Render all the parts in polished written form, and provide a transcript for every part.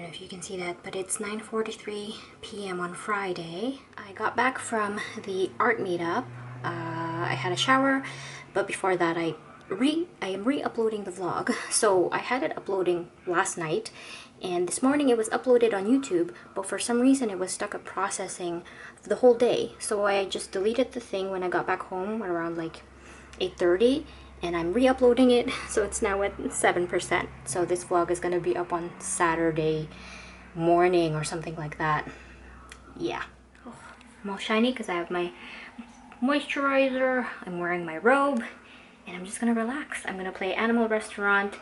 know if you can see that, but it's 9:43 p.m. on Friday. I got back from the art meetup. I had a shower, but before that I am re-uploading the vlog. So I had it uploading last night, and this morning it was uploaded on YouTube, but for some reason it was stuck at processing the whole day. So I just deleted the thing when I got back home around like 8:30, and I'm re-uploading it, so it's now at 7%. So this vlog is gonna be up on Saturday morning or something like that. Yeah. I'm all shiny because I have my moisturizer, I'm wearing my robe, and I'm just gonna relax. I'm gonna play Animal Restaurant.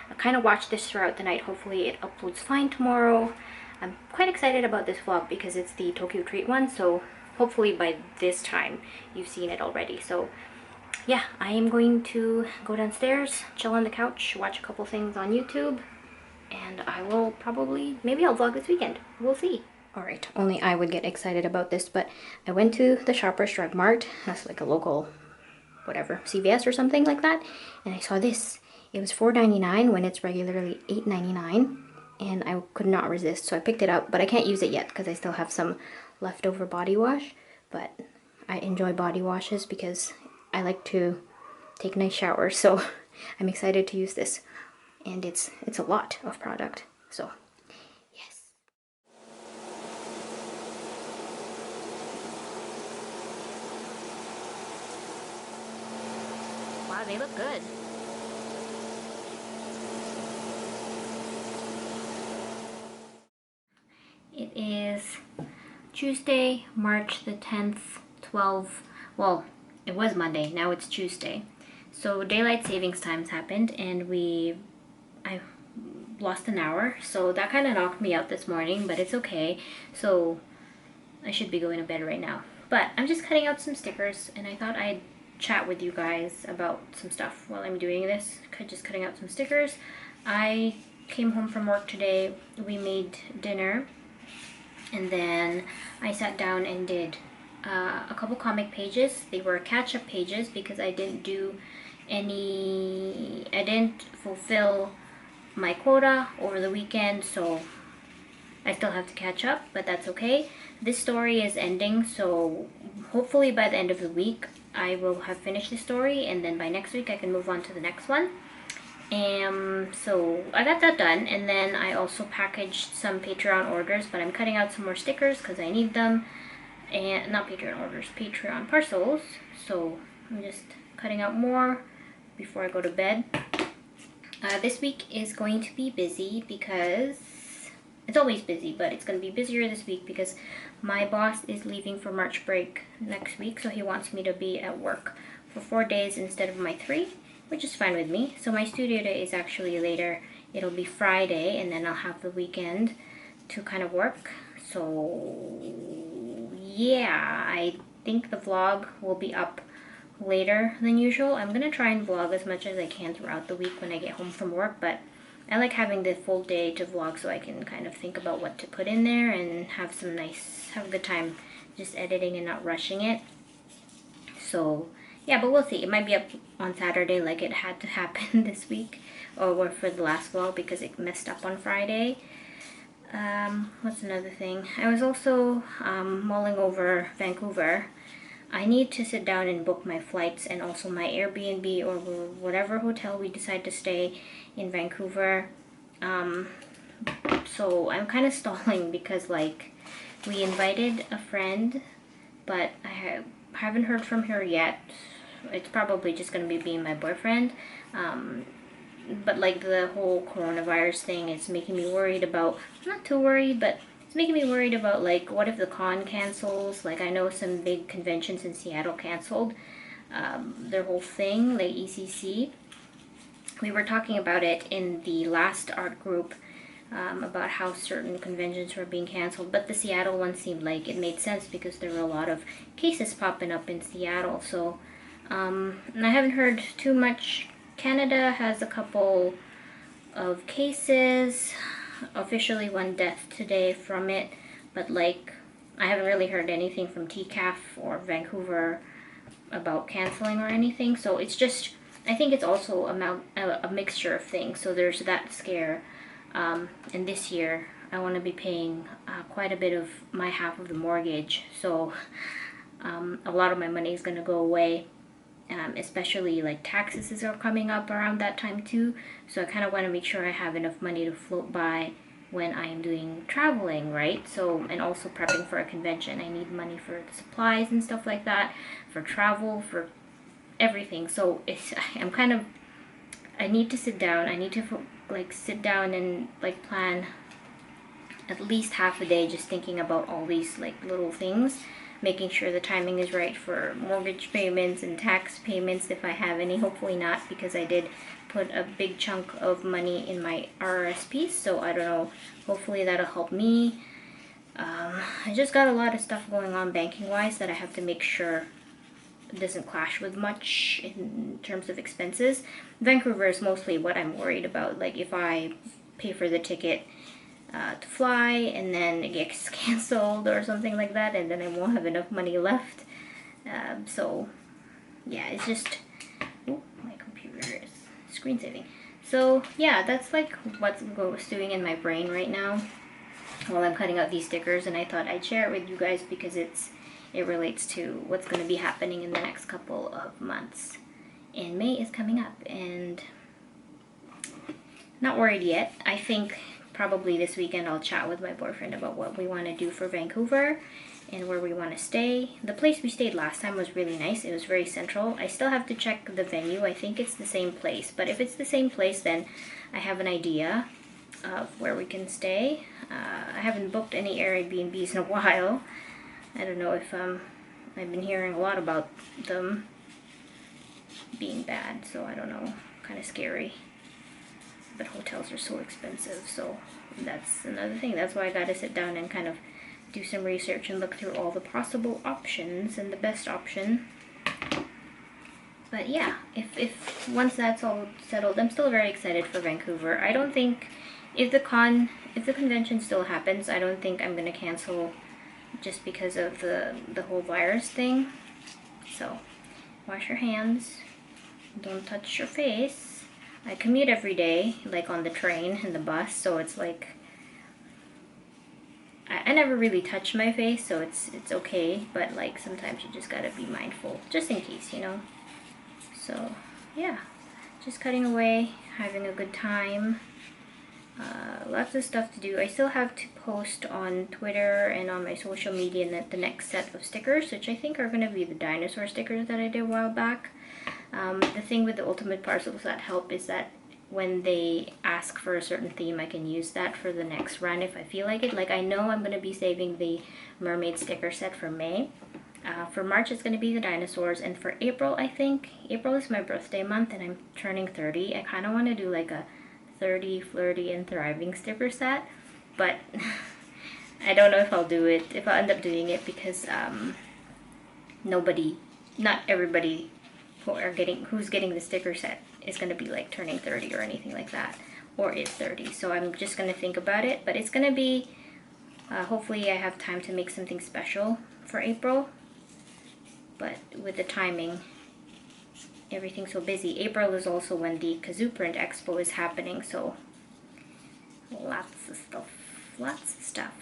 I kind of watch this throughout the night. Hopefully it uploads fine tomorrow. I'm quite excited about this vlog because it's the Tokyo Treat one, so hopefully by this time you've seen it already. So yeah, I am going to go downstairs, chill on the couch, watch a couple things on YouTube, and I will probably, maybe I'll vlog this weekend. We'll see. Alright, only I would get excited about this, but I went to the Shoppers Drug Mart. That's like a local, whatever, CVS or something like that, and I saw this. It was $4.99 when it's regularly $8.99, and I could not resist, so I picked it up, but I can't use it yet because I still have some leftover body wash, but I enjoy body washes because I like to take nice showers, so I'm excited to use this. And it's a lot of product, so yes. Wow, they look good. It is Tuesday, March the 10th, 12, well, it was Monday, now it's Tuesday. So daylight savings times happened, and I lost an hour, so that kind of knocked me out this morning, but it's okay. So I should be going to bed right now. But I'm just cutting out some stickers, and I thought I'd chat with you guys about some stuff while I'm doing this. Just cutting out some stickers. I came home from work today, we made dinner, and then I sat down and did a couple comic pages. They were catch-up pages because I didn't fulfill my quota over the weekend, so I still have to catch up, but that's okay. This story is ending, so hopefully by the end of the week I will have finished the story, and then by next week I can move on to the next one. So I got that done, and then I also packaged some Patreon orders, but I'm cutting out some more stickers because I need them. And not Patreon orders, Patreon parcels. So I'm just cutting out more before I go to bed. This week is going to be busy because it's always busy, but it's going to be busier this week because my boss is leaving for March break next week, so he wants me to be at work for 4 days instead of my 3, which is fine with me. So my studio day is actually later. It'll be Friday, and then I'll have the weekend to kind of work. So yeah, I think the vlog will be up later than usual. I'm gonna try and vlog as much as I can throughout the week when I get home from work, but I like having the full day to vlog so I can kind of think about what to put in there and have a good time just editing and not rushing it. So yeah, but we'll see. It might be up on Saturday like it had to happen this week, or for the last vlog because it messed up on Friday. What's another thing? I was also mulling over Vancouver. I need to sit down and book my flights and also my Airbnb or whatever hotel we decide to stay in Vancouver. So I'm kind of stalling because like we invited a friend, but I haven't heard from her yet. It's probably just going to be my boyfriend. But like the whole coronavirus thing is making me worried about, not too worried, but it's making me worried about like what if the con cancels. Like I know some big conventions in Seattle canceled their whole thing, like ECC. We were talking about it in the last art group about how certain conventions were being canceled, but the Seattle one seemed like it made sense because there were a lot of cases popping up in Seattle. So and I haven't heard too much. Canada has a couple of cases, officially 1 death today from it, but like I haven't really heard anything from TCAF or Vancouver about canceling or anything. So it's just, I think it's also a mixture of things. So there's that scare And this year I want to be paying quite a bit of my half of the mortgage, so a lot of my money is going to go away. Especially like taxes are coming up around that time too, so I kind of want to make sure I have enough money to float by when I am doing traveling, right? So, and also prepping for a convention, I need money for the supplies and stuff like that, for travel, for everything. So I need to sit down. I need to like sit down and like plan at least half a day just thinking about all these like little things, making sure the timing is right for mortgage payments and tax payments if I have any. Hopefully not, because I did put a big chunk of money in my RRSP, so I don't know, hopefully that'll help me. I just got a lot of stuff going on banking wise that I have to make sure doesn't clash with much in terms of expenses. Vancouver is mostly what I'm worried about, like if I pay for the ticket to fly and then it gets canceled or something like that, and then I won't have enough money left. So yeah, it's just, oh, my computer is screen saving. So yeah, that's like what's doing in my brain right now while I'm cutting out these stickers, and I thought I'd share it with you guys because it relates to what's going to be happening in the next couple of months. And May is coming up, and not worried yet. I think probably this weekend I'll chat with my boyfriend about what we want to do for Vancouver and where we want to stay. The place we stayed last time was really nice. It was very central. I still have to check the venue. I think it's the same place, but if it's the same place, then I have an idea of where we can stay. I haven't booked any Airbnbs in a while. I don't know if I've been hearing a lot about them being bad, so I don't know, kind of scary. But hotels are so expensive, so that's another thing. That's why I gotta sit down and kind of do some research and look through all the possible options and the best option. But yeah, if once that's all settled, I'm still very excited for Vancouver. I don't think if the convention still happens, I don't think I'm gonna cancel just because of the whole virus thing. So wash your hands, don't touch your face. I commute every day, like on the train and the bus, so it's like I never really touch my face, so it's okay, but like sometimes you just gotta be mindful, just in case, you know. So yeah, just cutting away, having a good time. Lots of stuff to do. I still have to post on Twitter and on my social media the next set of stickers, which I think are going to be the dinosaur stickers that I did a while back. The thing with the ultimate parcels that help is that when they ask for a certain theme, I can use that for the next run if I feel like it. Like I know I'm going to be saving the mermaid sticker set for May. For March it's going to be the dinosaurs, and for April, I think April is my birthday month and I'm turning 30. I kind of want to do like a 30, flirty, and thriving sticker set, but I don't know if I'll do it, if I'll end up doing it, because not everybody who's getting the sticker set is going to be like turning 30 or anything like that, or is 30. So I'm just going to think about it, but it's going to be hopefully I have time to make something special for April, but with the timing, everything's so busy. April is also when the Kazoo Print Expo is happening, so lots of stuff.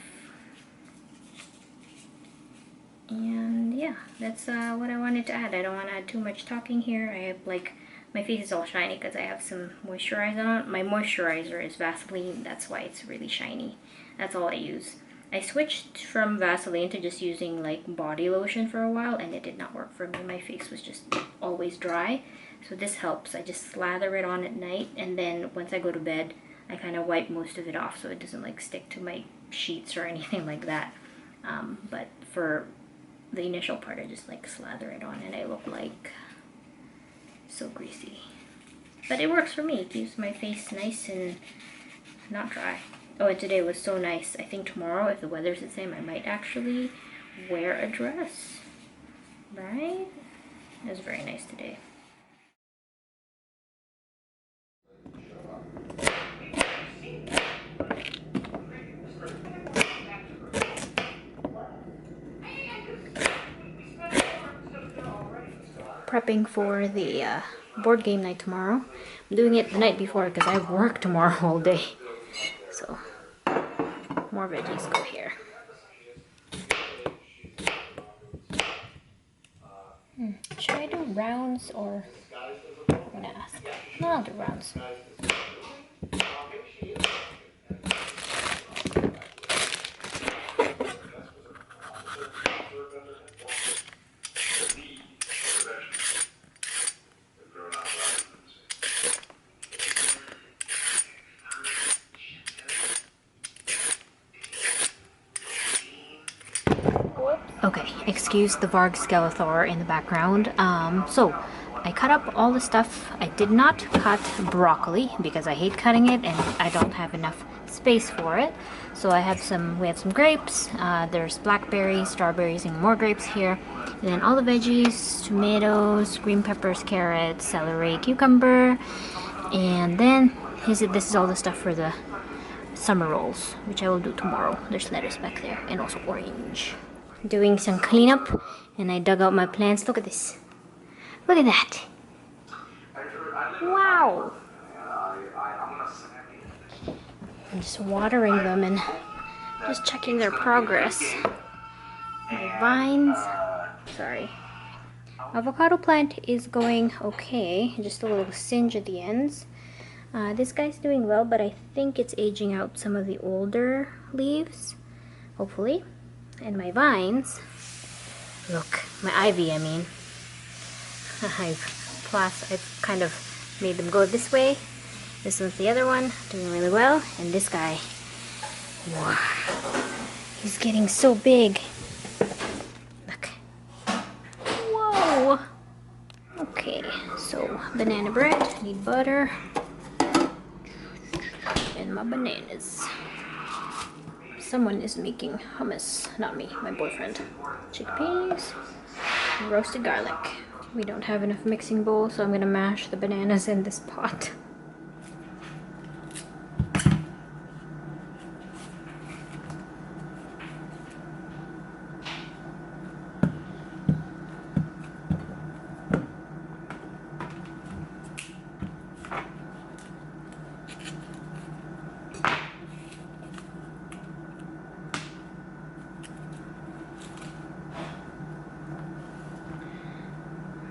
And yeah, that's what I wanted to add. I don't want to add too much talking here. I have like, my face is all shiny because I have some moisturizer on. My moisturizer is Vaseline, that's why it's really shiny. That's all I use. I switched from Vaseline to just using like body lotion for a while, and it did not work for me. My face was just always dry, so this helps. I just slather it on at night, and then once I go to bed I kind of wipe most of it off so it doesn't like stick to my sheets or anything like that. But for the initial part I just like slather it on and I look like so greasy. But it works for me. It keeps my face nice and not dry. Oh, and today was so nice. I think tomorrow, if the weather's the same, I might actually wear a dress. Right? It was very nice today. Prepping for the board game night tomorrow. I'm doing it the night before because I have work tomorrow all day. more veggies go here. Should I do rounds or I'm gonna ask? No, I'll do rounds. Okay, excuse the Varg Skeletor in the background. So I cut up all the stuff. I did not cut broccoli because I hate cutting it and I don't have enough space for it. So we have some grapes, there's blackberries, strawberries, and more grapes here. And then all the veggies, tomatoes, green peppers, carrots, celery, cucumber. And then this is all the stuff for the summer rolls, which I will do tomorrow. There's lettuce back there and also orange. Doing some cleanup and I dug out my plants. Look at this. Look at that. Wow. I'm just watering them and just checking their progress. My vines, sorry. Avocado plant is going okay. Just a little singe at the ends. This guy's doing well, but I think it's aging out some of the older leaves, hopefully. And my vines, look, my ivy, I mean, I've kind of made them go this way. This one's the other one, doing really well. And this guy, wow, he's getting so big. Look, whoa. Okay, so banana bread, need butter, and my bananas. Someone is making hummus, not me, my boyfriend. Chickpeas, roasted garlic. We don't have enough mixing bowl, so I'm gonna mash the bananas in this pot.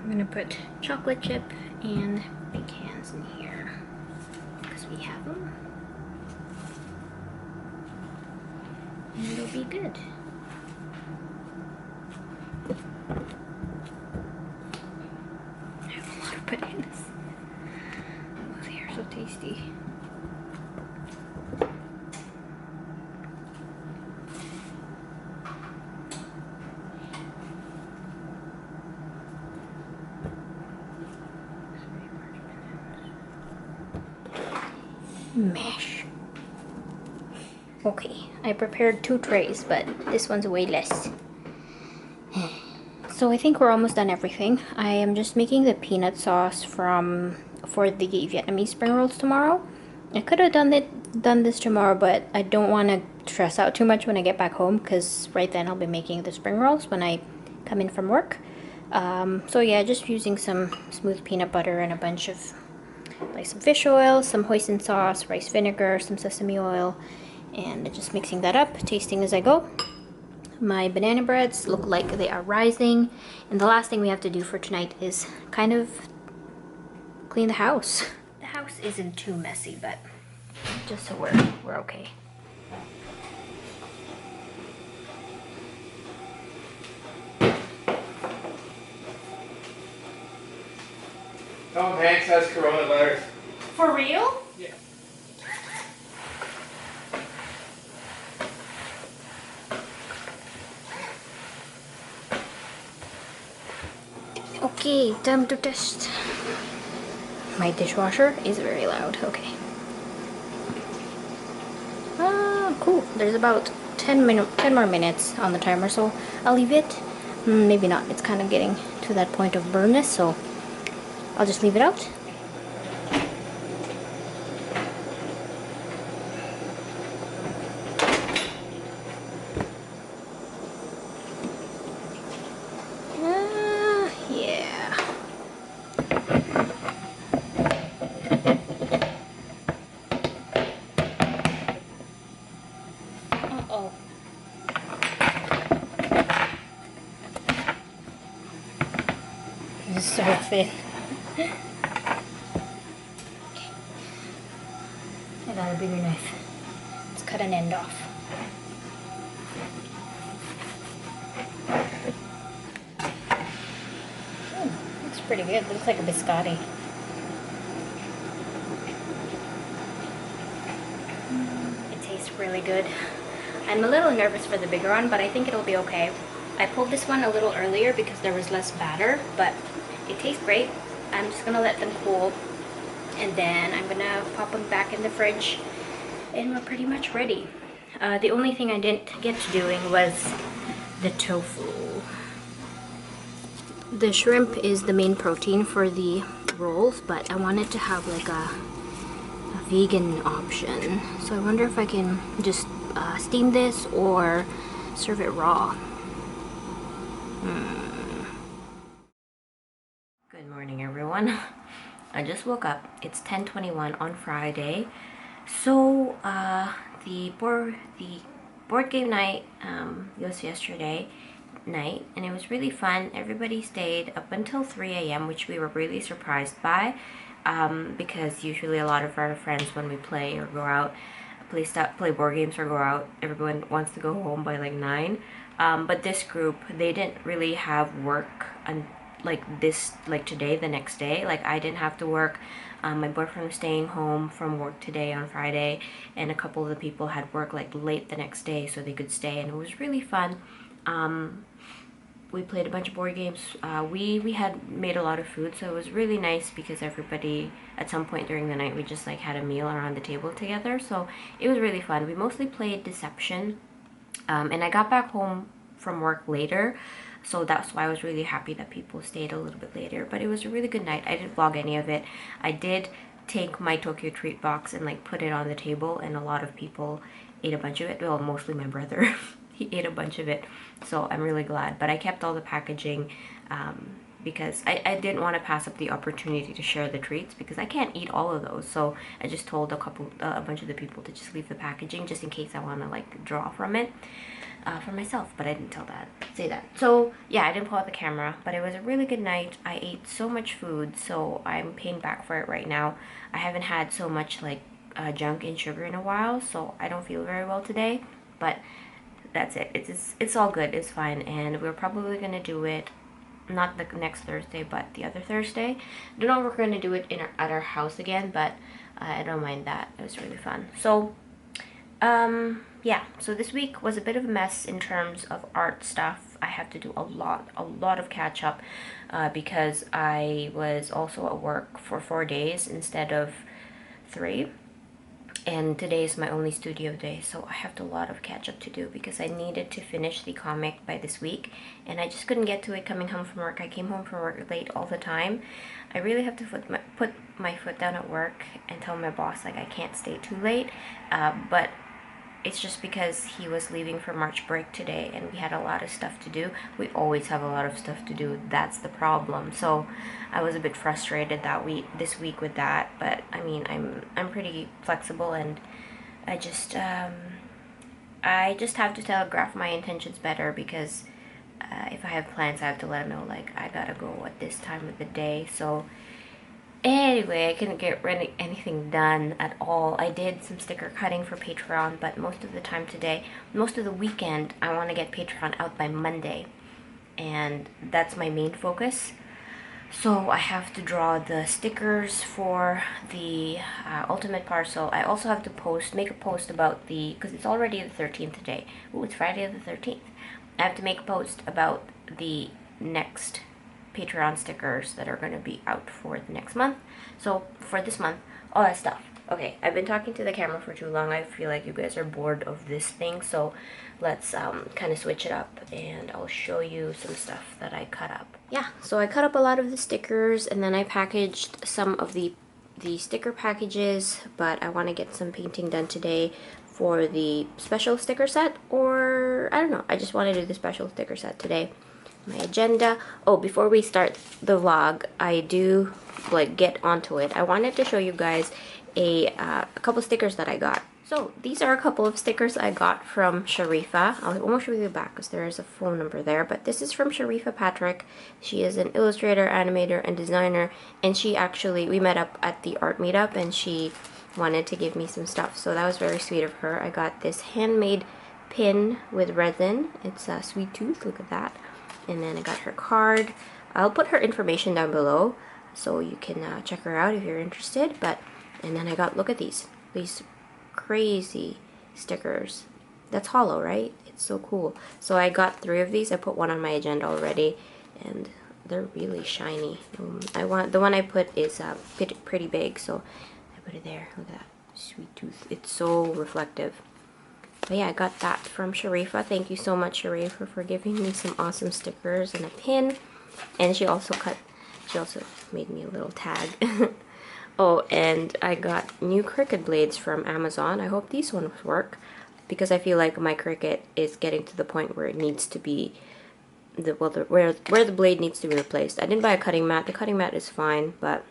I'm gonna put chocolate chip and pecans in here because we have them, and it'll be good. I have a lot of bananas. Oh, they are so tasty. Mash. Okay, I prepared 2 trays, but this one's way less. So I think we're almost done everything. I am just making the peanut sauce for the Vietnamese spring rolls tomorrow. I could have done this tomorrow, but I don't want to stress out too much when I get back home, because right then I'll be making the spring rolls when I come in from work. So yeah, just using some smooth peanut butter and a bunch of some fish oil, some hoisin sauce, rice vinegar, some sesame oil, and just mixing that up, tasting as I go. My banana breads look like they are rising, and the last thing we have to do for tonight is kind of clean the house. The house isn't too messy, but just so we're okay. Tom Hanks has coronavirus. For real? Yeah. Okay, time to test. My dishwasher is very loud. Okay. Cool. There's about 10 more minutes on the timer, so I'll leave it. Maybe not. It's kind of getting to that point of burnness, so I'll just leave it out. Yeah. Oh. It's so thin. Okay. I got a bigger knife. Let's cut an end off. Looks pretty good. Looks like a biscotti. It tastes really good. I'm a little nervous for the bigger one, but I think it'll be okay. I pulled this one a little earlier because there was less batter, but it tastes great. I'm just gonna let them cool, and then I'm gonna pop them back in the fridge, and we're pretty much ready. The only thing I didn't get to doing was the tofu. The shrimp is the main protein for the rolls, but I wanted to have like a vegan option. So I wonder if I can just steam this or serve it raw. Good morning, everyone. I just woke up. It's 10:21 on Friday. So the board game night was yesterday night, and it was really fun. Everybody stayed up until 3 a.m., which we were really surprised by, because usually a lot of our friends, when we play or go out, play board games or go out, everyone wants to go home by like 9. But this group, they didn't really have work like today, the next day. Like, I didn't have to work. My boyfriend was staying home from work today on Friday, and a couple of the people had work like late the next day, so they could stay, and it was really fun. We played a bunch of board games. We had made a lot of food, so it was really nice because everybody, at some point during the night, we just like had a meal around the table together, so it was really fun. We mostly played Deception, and I got back home from work later, so that's why I was really happy that people stayed a little bit later. But it was a really good night. I didn't vlog any of it. I did take my Tokyo treat box and like put it on the table, and a lot of people ate a bunch of it. Well, mostly my brother. He ate a bunch of it, so I'm really glad. But I kept all the packaging because I didn't want to pass up the opportunity to share the treats, because I can't eat all of those. So I just told a bunch of the people to just leave the packaging just in case I want to like draw from it for myself. But I didn't say that. So yeah, I didn't pull out the camera, but it was a really good night. I ate so much food, so I'm paying back for it right now. I haven't had so much like junk and sugar in a while, so I don't feel very well today, but that's it. It's all good. It's fine. And we're probably gonna do it not the next Thursday, but the other Thursday. Don't know if we're gonna do it at our house again, but I don't mind that. It was really fun. So yeah, so this week was a bit of a mess in terms of art stuff. I have to do a lot of catch up because I was also at work for 4 days instead of 3. And today is my only studio day, so I have a lot of catch up to do because I needed to finish the comic by this week, and I just couldn't get to it coming home from work. I came home from work late all the time. I really have to put my foot down at work and tell my boss like I can't stay too late, but it's just because he was leaving for March break today, and we had a lot of stuff to do. We always have a lot of stuff to do. That's the problem. So I was a bit frustrated this week with that. But I mean, I'm pretty flexible, and I just have to telegraph my intentions better, because if I have plans, I have to let him know like I gotta go at this time of the day. So anyway, I couldn't get anything done at all. I did some sticker cutting for Patreon, but most of the weekend, I want to get Patreon out by Monday, and that's my main focus. So I have to draw the stickers for the ultimate parcel. I also have to make a post about because it's already the 13th today. Oh, it's Friday the 13th. I have to make a post about the next Patreon stickers that are going to be out for the next month. So for this month, all that stuff. Okay, I've been talking to the camera for too long. I feel like you guys are bored of this thing, so let's kind of switch it up, and I'll show you some stuff that I cut up. Yeah, so I cut up a lot of the stickers, and then I packaged some of the sticker packages, but I want to get some painting done today for the special sticker set, or I don't know, I just want to do the special sticker set today. My agenda. Oh, before we start the vlog, I do like get onto it. I wanted to show you guys a couple stickers that I got. So these are a couple of stickers I got from Sharifa. I won't show you the back because there is a phone number there, but this is from Sharifa Patrick. She is an illustrator, animator, and designer, and we met up at the art meetup, and she wanted to give me some stuff, so that was very sweet of her. I got this handmade pin with resin. It's a sweet tooth, look at that. And then I got her card. I'll put her information down below so you can check her out if you're interested. And then I got, look at these crazy stickers. That's hollow, right? It's so cool. So I got 3 of these. I put one on my agenda already, and they're really shiny. The one I put is pretty big, so I put it there. Look at that sweet tooth. It's so reflective. But yeah, I got that from Sharifa. Thank you so much, Sharifa, for giving me some awesome stickers and a pin. And she also made me a little tag. Oh, and I got new Cricut blades from Amazon. I hope these ones work, because I feel like my Cricut is getting to the point where it needs to be where the blade needs to be replaced. I didn't buy a cutting mat. The cutting mat is fine, but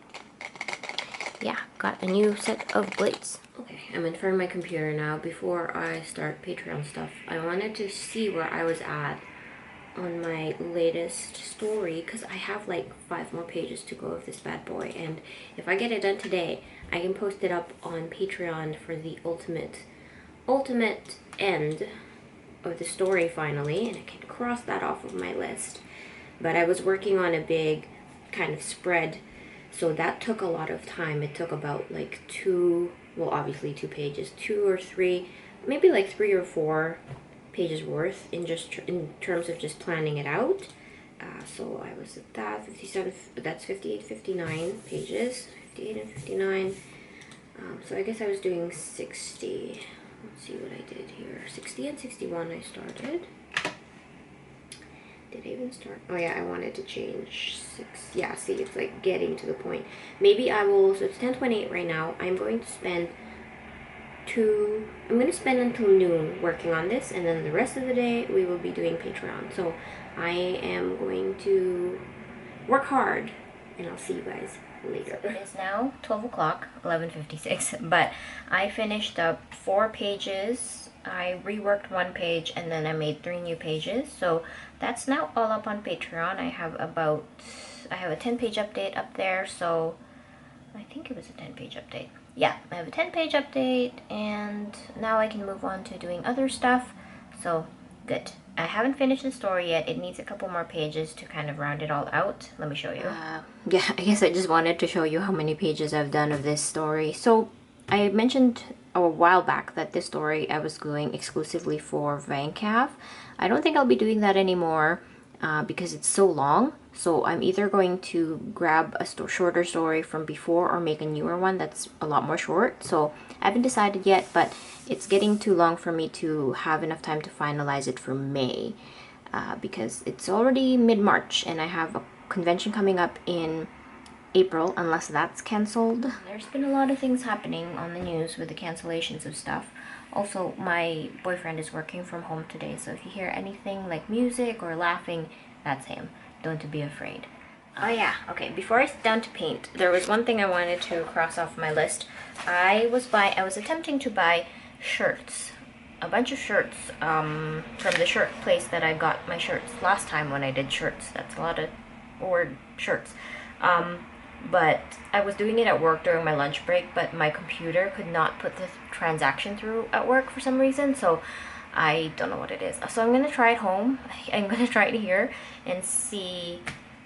yeah, got a new set of blades. Okay, I'm in front of my computer now. Before I start Patreon stuff, I wanted to see where I was at on my latest story, because I have like 5 more pages to go of this bad boy, and if I get it done today, I can post it up on Patreon for the ultimate end of the story finally, and I can cross that off of my list. But I was working on a big kind of spread, so that took a lot of time. It took about like 2 pages, 2 or 3, maybe like 3 or 4 pages worth in terms of just planning it out. So I was at that 57, that's 58, 59 pages, 58 and 59. So I guess I was doing 60. Let's see what I did here. 60 and 61 I started. Did I even start? Oh yeah, I wanted to change 6. Yeah, see, it's like getting to the point. Maybe I will, so it's 10:28 right now. I'm going to spend until noon working on this, and then the rest of the day we will be doing Patreon. So I am going to work hard, and I'll see you guys later. So it is now 12 o'clock, 11:56, but I finished up 4 pages. I reworked 1 page, and then I made 3 new pages. So that's now all up on Patreon. I have a 10-page update up there, so I think it was a 10-page update. Yeah, I have a 10-page update, and now I can move on to doing other stuff. So good. I haven't finished the story yet. It needs a couple more pages to kind of round it all out. Let me show you. Yeah, I guess I just wanted to show you how many pages I've done of this story. So I mentioned a while back that this story I was doing exclusively for VanCav. I don't think I'll be doing that anymore because it's so long. So I'm either going to grab a shorter story from before or make a newer one that's a lot more short. So I haven't decided yet, but it's getting too long for me to have enough time to finalize it for May because it's already mid-March and I have a convention coming up in April, unless that's canceled. There's been a lot of things happening on the news with the cancellations of stuff. Also, my boyfriend is working from home today, so if you hear anything like music or laughing, that's him. Don't be afraid. Oh yeah, okay, before I sit down to paint, there was one thing I wanted to cross off my list. I was attempting to buy shirts. A bunch of shirts from the shirt place that I got my shirts last time when I did shirts. That's a lot of word shirts. But I was doing it at work during my lunch break, but my computer could not put the transaction through at work for some reason, so I don't know what it is. So I'm going to try it home. I'm going to try it here and see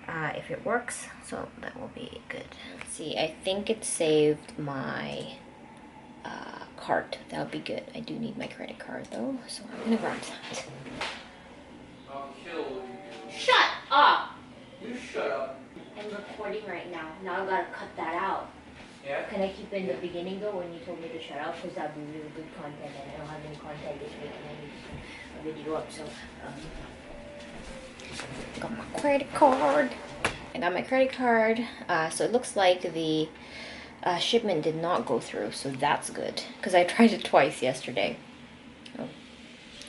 if it works, so that will be good. Let's see, I think it saved my card. That'll be good. I do need my credit card though, so I'm going to grab that. I'll kill you. Shut up! You shut up. I'm recording right now. Now I gotta cut that out. Yeah? Can I keep it in the beginning though when you told me to shut up? Because that'd be really good content and I don't have any content this week and I need to put a video up. So, got my credit card. I got my credit card. So it looks like the shipment did not go through, so that's good. Because I tried it twice yesterday. Oh.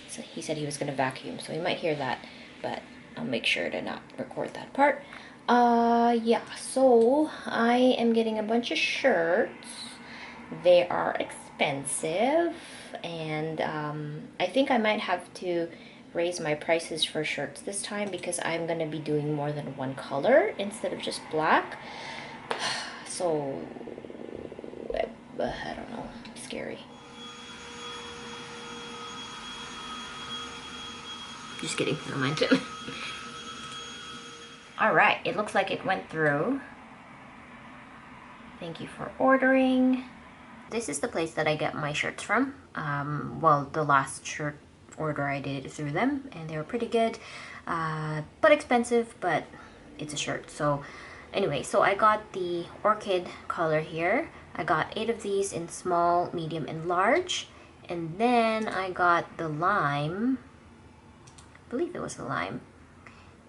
So he said he was gonna vacuum, so he might hear that, but I'll make sure to not record that part. Yeah, so I am getting a bunch of shirts. They are expensive. expensive, and I think I might have to raise my prices for shirts this time because I'm gonna be doing more than one color instead of just black. So I don't know, scary. Just kidding, don't mind it. Alright, it looks like it went through. Thank you for ordering. This is the place that I get my shirts from. Well, the last shirt order I did through them, and they were pretty good, but expensive, but it's a shirt. So anyway, so I got the orchid color here. I got 8 of these in small, medium, and large. And then I got the lime. I believe it was the lime.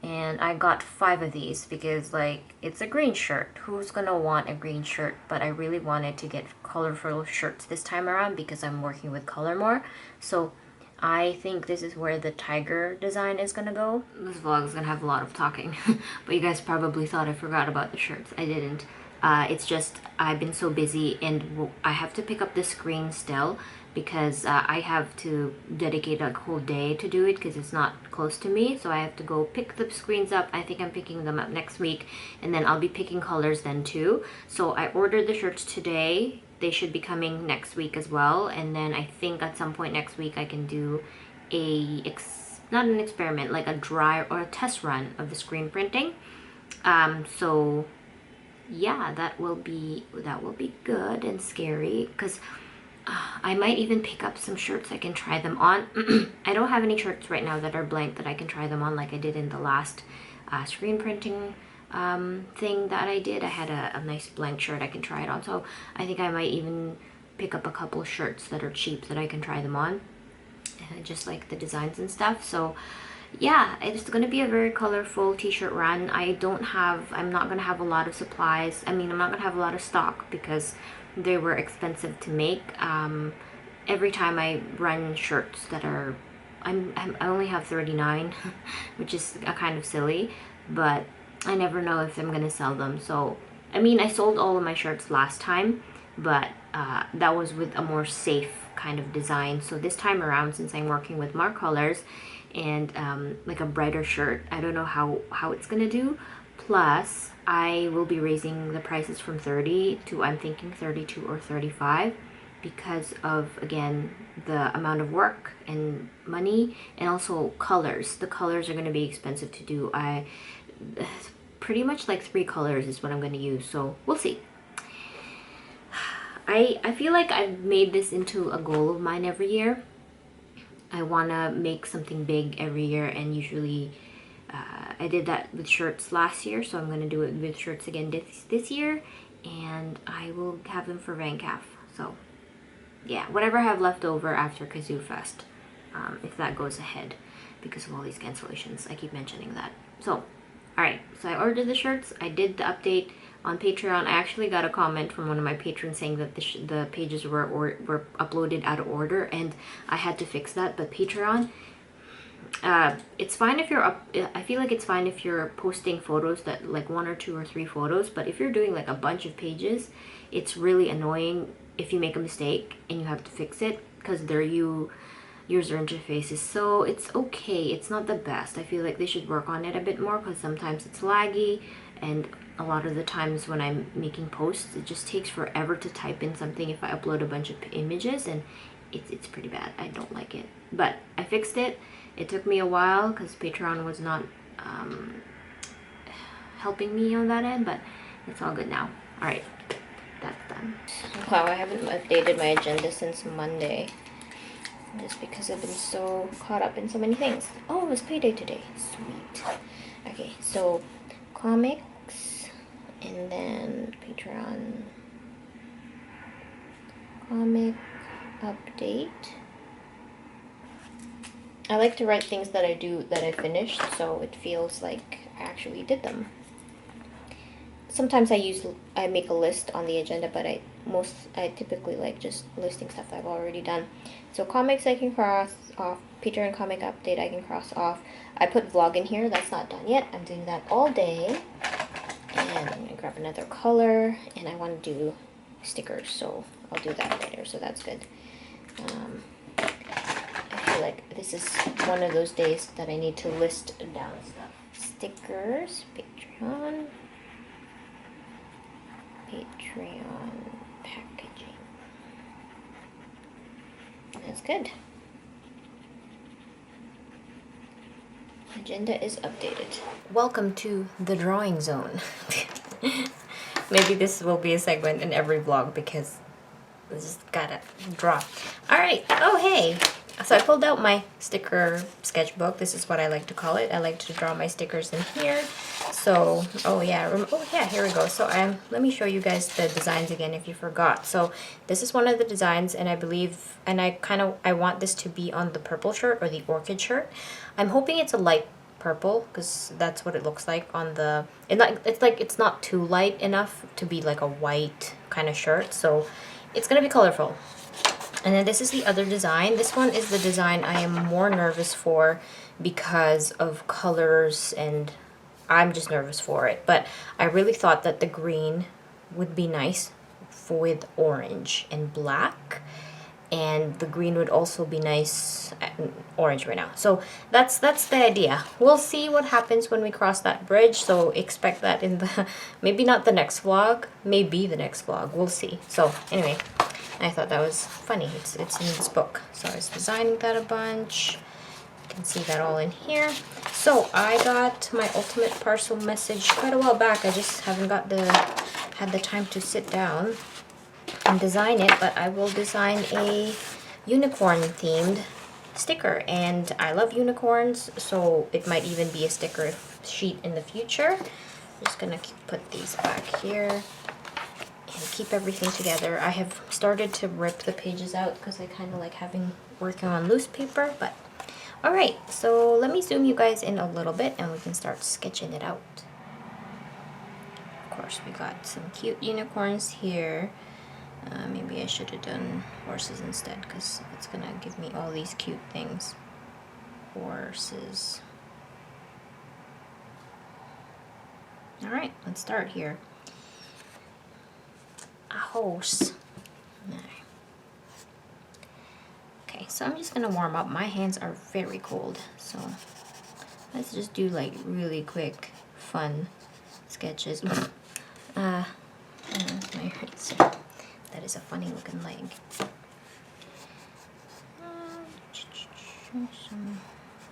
And I got 5 of these because, like, it's a green shirt. Who's gonna want a green shirt? But I really wanted to get colorful shirts this time around because I'm working with color more. So I think this is where the tiger design is gonna go. This vlog is gonna have a lot of talking, but you guys probably thought I forgot about the shirts. I didn't. It's just I've been so busy, and I have to pick up the screen still because I have to dedicate a whole day to do it because it's not close to me. So I have to go pick the screens up. I think I'm picking them up next week, and then I'll be picking colors then too. So I ordered the shirts today. They should be coming next week as well, and then I think at some point next week I can do not an experiment, like a dry or a test run of the screen printing. So yeah, that will be good and scary because I might even pick up some shirts I can try them on. I don't have any shirts right now that are blank that I can try them on like I did in the last screen printing thing that I did. I had a nice blank shirt I can try it on, so I think I might even pick up a couple shirts that are cheap that I can try them on, just like the designs and stuff. So yeah, it's gonna be a very colorful t-shirt run. I'm not gonna have a lot of supplies. I mean, I'm not gonna have a lot of stock because they were expensive to make. Every time I run shirts that are, I only have 39, which is kind of silly, but I never know if I'm gonna sell them. So, I mean, I sold all of my shirts last time, but that was with a more safe kind of design. So this time around, since I'm working with more colors and like a brighter shirt, I don't know how it's gonna do. Plus, I will be raising the prices from 30 to, I'm thinking 32 or 35 because of, again, the amount of work and money, and also colors. The colors are going to be expensive to do. Pretty much like 3 colors is what I'm going to use, so we'll see. I feel like I've made this into a goal of mine every year. I want to make something big every year, and usually I did that with shirts last year, so I'm going to do it with shirts again this year, and I will have them for VanCaf. So yeah, whatever I have left over after Kazoo Fest, if that goes ahead because of all these cancellations. I keep mentioning that. So alright, so I ordered the shirts. I did the update on Patreon. I actually got a comment from one of my patrons saying that the pages were uploaded out of order, and I had to fix that. But Patreon, it's fine if you're I feel like it's fine if you're posting photos that, like 1 or 2 or 3 photos, but if you're doing like a bunch of pages, it's really annoying if you make a mistake and you have to fix it because their user interface is, so it's okay, it's not the best. I feel like they should work on it a bit more because sometimes it's laggy, and a lot of the times when I'm making posts, it just takes forever to type in something if I upload a bunch of images, and it's pretty bad. I don't like it, but I fixed it. It took me a while because Patreon was not helping me on that end, but it's all good now. All right, that's done. Wow, I haven't updated my agenda since Monday, just because I've been so caught up in so many things. Oh, it was payday today. Sweet. Okay, so comics, and then Patreon comic update. I like to write things that I finished, so it feels like I actually did them. Sometimes I make a list on the agenda, but I typically like just listing stuff I've already done. So comics I can cross off, Patreon comic update I can cross off. I put vlog in here, that's not done yet. I'm doing that all day. And I'm gonna grab another color, and I want to do stickers, so I'll do that later, so that's good. I feel like this is one of those days that I need to list down stuff. Stickers, Patreon packaging. That's good. Agenda is updated. Welcome to the drawing zone. Maybe this will be a segment in every vlog because I just gotta draw. Alright, oh hey! So I pulled out my sticker sketchbook. This is what I like to call it. I like to draw my stickers in here. So, oh yeah, here we go. So let me show you guys the designs again if you forgot. So this is one of the designs, and I believe, and I want this to be on the purple shirt or the orchid shirt. I'm hoping it's a light purple because that's what it looks like on the, it's not too light enough to be like a white kind of shirt. So it's gonna be colorful. And then this is the other design. This one is the design I am more nervous for because of colors, and I'm just nervous for it. But I really thought that the green would be nice with orange and black. And the green would also be nice orange right now. So that's the idea. We'll see what happens when we cross that bridge. So expect that in the, maybe not the next vlog, maybe the next vlog. We'll see. So anyway, I thought that was funny. It's in this book. So I was designing that a bunch. You can see that all in here. So I got my ultimate parcel message quite a while back. I just haven't had the time to sit down and design it, but I will design a unicorn themed sticker, and I love unicorns, so it might even be a sticker sheet in the future. I'm just gonna put these back here and keep everything together. I have started to rip the pages out because I kind of like working on loose paper, but all right, so let me zoom you guys in a little bit and we can start sketching it out. Of course, we got some cute unicorns here. Maybe I should have done horses instead because it's gonna give me all these cute things. Horses. Alright, let's start here. A horse. Okay, so I'm just gonna warm up. My hands are very cold, so let's just do like really quick, fun sketches. My eraser. That is a funny looking leg. Some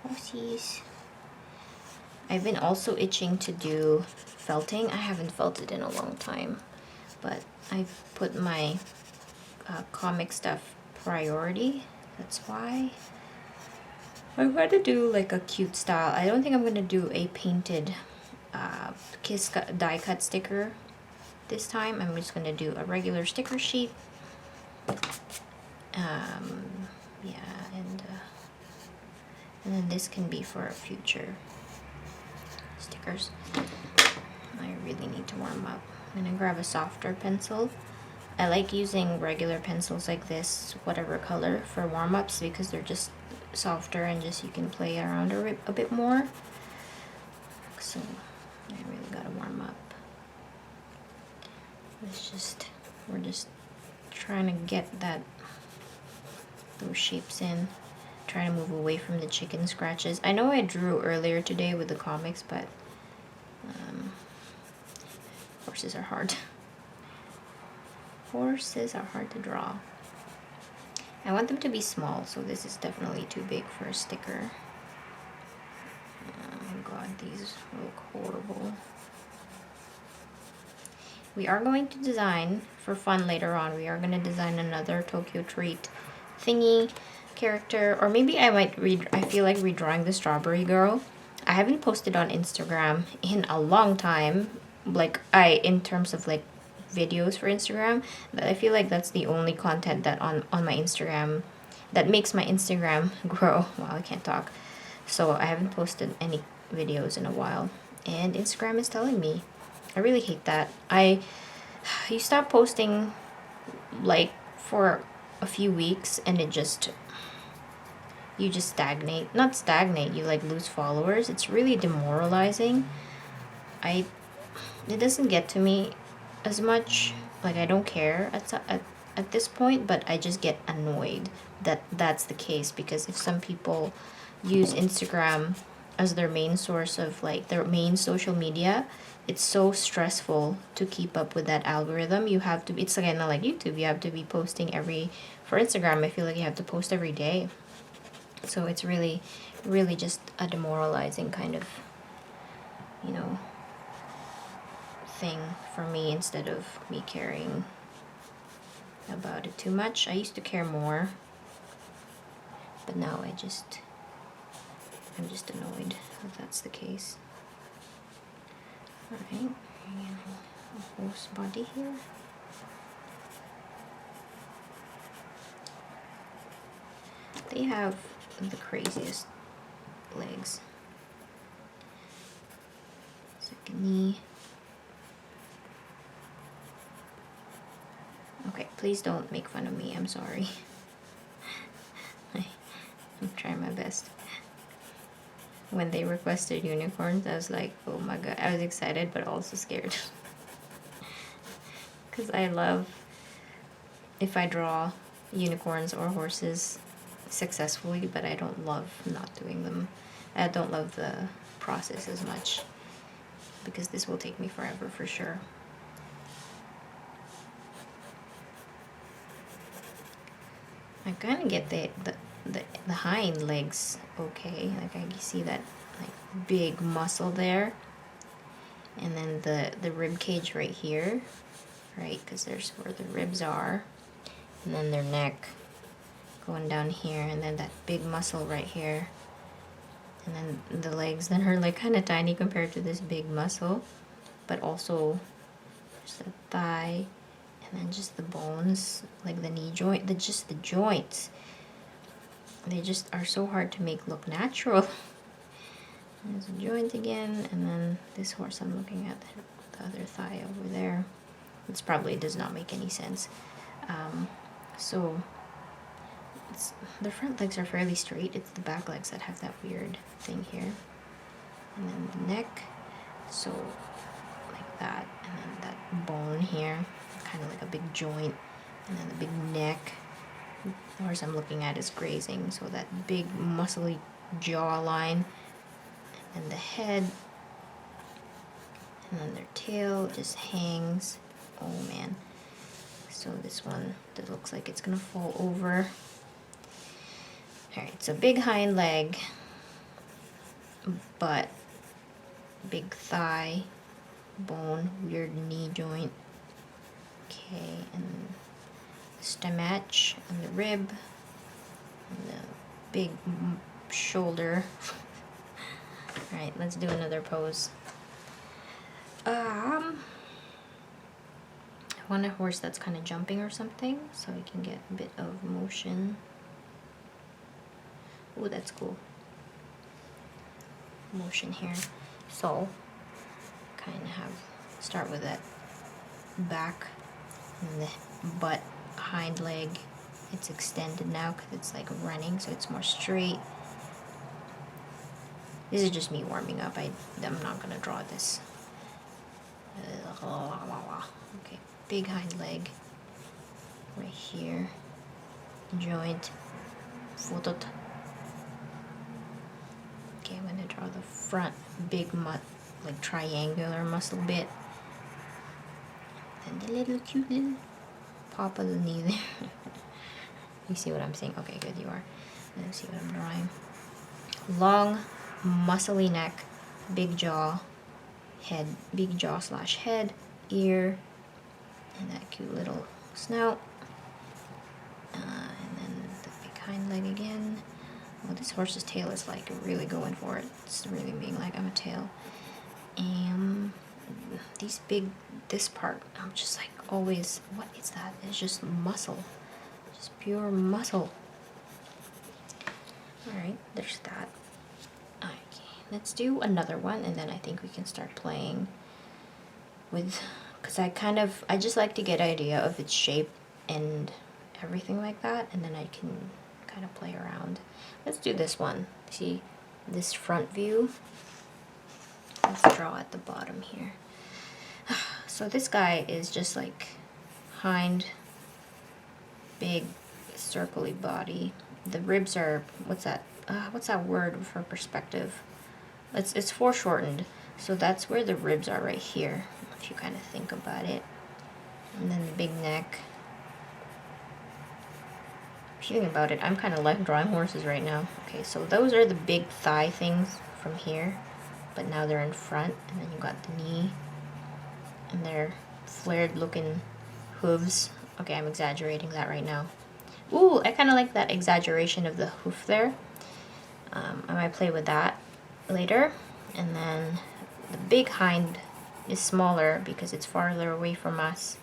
horses. I've been also itching to do felting. I haven't felted in a long time, but I've put my comic stuff priority. That's why. I'm going to do like a cute style. I don't think I'm going to do a painted kiss die cut sticker this time. I'm just going to do a regular sticker sheet. Yeah, and then this can be for future stickers. I really need to warm up. I'm going to grab a softer pencil. I like using regular pencils like this, whatever color, for warm-ups because they're just softer and just you can play around a bit more. So I really got to warm up. We're just trying to get those shapes in, trying to move away from the chicken scratches. I know I drew earlier today with the comics, but horses are hard. Horses are hard to draw. I want them to be small, so this is definitely too big for a sticker. Oh my god, these look horrible. We are going to design, for fun later on, we are going to design another Tokyo Treat thingy character. Or maybe I might I feel like redrawing the Strawberry Girl. I haven't posted on Instagram in a long time. Like, in terms of like videos for Instagram. I feel like that's the only content that on my Instagram, that makes my Instagram grow. Wow, I can't talk. So I haven't posted any videos in a while. And Instagram is telling me. I really hate that. You stop posting like for a few weeks and you just stagnate. Not stagnate, you like lose followers. It's really demoralizing. It doesn't get to me as much. Like, I don't care at this point, but I just get annoyed that that's the case, because if some people use Instagram as their main source of like their main social media, it's so stressful to keep up with that algorithm. You have to, it's again not like YouTube, you have to be posting for Instagram, I feel like you have to post every day. So it's really, really just a demoralizing kind of, you know, thing for me, instead of me caring about it too much. I used to care more, but now I'm just annoyed if that's the case. Alright, a horse body here. They have the craziest legs. Second knee. Okay, please don't make fun of me, I'm sorry. I'm trying my best. When they requested unicorns, I was like, oh my god. I was excited but also scared. Because I love if I draw unicorns or horses successfully, but I don't love not doing them. I don't love the process as much, because this will take me forever for sure. I kind of get the hind legs okay. Like I see that like big muscle there, and then the rib cage right here, right? Because there's where the ribs are, and then their neck going down here, and then that big muscle right here, and then the legs that are like kind of tiny compared to this big muscle, but also just the thigh. And then just the bones, like the knee joint, just the joints. They just are so hard to make look natural. There's a joint again, and then this horse I'm looking at, the other thigh over there. This probably does not make any sense. So the front legs are fairly straight. It's the back legs that have that weird thing here. And then the neck, so like that, and then that bone here. Kind of like a big joint, and then the big neck. The horse I'm looking at is grazing, so that big muscly jawline, and the head, and then their tail just hangs. Oh man. So this one that looks like it's gonna fall over. Alright, so big hind leg, but big thigh, bone, weird knee joint. Okay, and stomach, and the rib, and the big shoulder. Alright, let's do another pose. I want a horse that's kind of jumping or something, so we can get a bit of motion. Oh, that's cool. Motion here. So, kind of start with that back and the butt, hind leg. It's extended now because it's like running, so it's more straight. This is just me warming up. I'm not gonna draw this. Okay, big hind leg right here, joint, fotot. Okay, I'm gonna draw the front big like triangular muscle bit, and the little cute little pop of the knee there. You see what I'm saying? Okay, good, you are. Let me see what I'm drawing. Long, muscly neck, big jaw, head, big jaw slash head, ear, and that cute little snout. And then the big hind leg again. Oh, this horse's tail is like really going for it. It's really being like, I'm a tail. And this part, I'm just like always, what is that? It's just muscle. Just pure muscle. Alright, there's that. Okay, let's do another one, and then I think we can start playing with, because I just like to get an idea of its shape and everything like that, and then I can kind of play around. Let's do this one. See this front view? Let's draw at the bottom here. So this guy is just like hind big circly body. The ribs are, what's that word for perspective? It's foreshortened, so that's where the ribs are, right here, if you kind of think about it. And then the big neck. If you think about it, I'm kind of like drawing horses right now. Okay, so those are the big thigh things from here, but now they're in front, and then you got the knee, and they're flared looking hooves. Okay, I'm exaggerating that right now. Ooh, I kind of like that exaggeration of the hoof there. I might play with that later. And then the big hind is smaller because it's farther away from us.